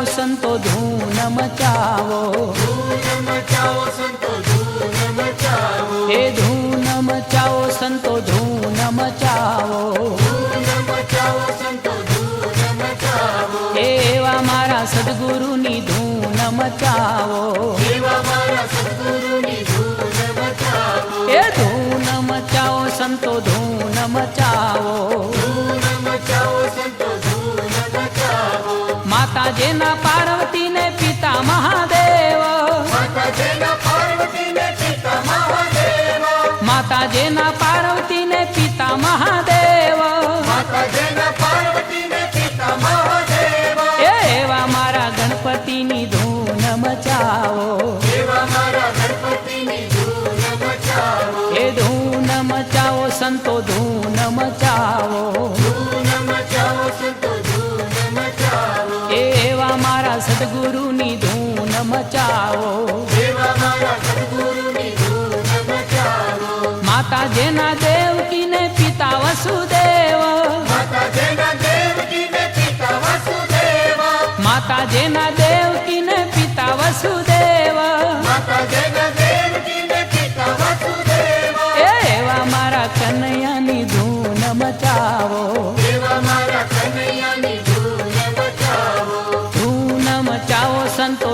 સંતો ધૂન મચાવો, હે ધૂન મચાવો સંતો ધૂન મચાવો, એવા મારા સદગુરુની ધૂન મચાવો, એ ધૂન મચાવો સંતો ધૂન મચાવો, માતાજીના પાર્વતી ને પિતા મહાદેવ, માતાજીના પાર્વતી ને પિતા મહાદેવ, એવા મારા ગણપતિની ધૂન મચાવો, એ ધૂન મચાવો સંતો ધૂન મચાવો, એવા મારા સદગુરુની ધૂન મચાવો, માતાજીના દેવકી ને પિતા વસુદેવ, માતાજીના દેવકી ને પિતા વસુદેવ, એવા મારા કનૈયાની ધૂન મચાવો, ધૂન મચાવો સંતો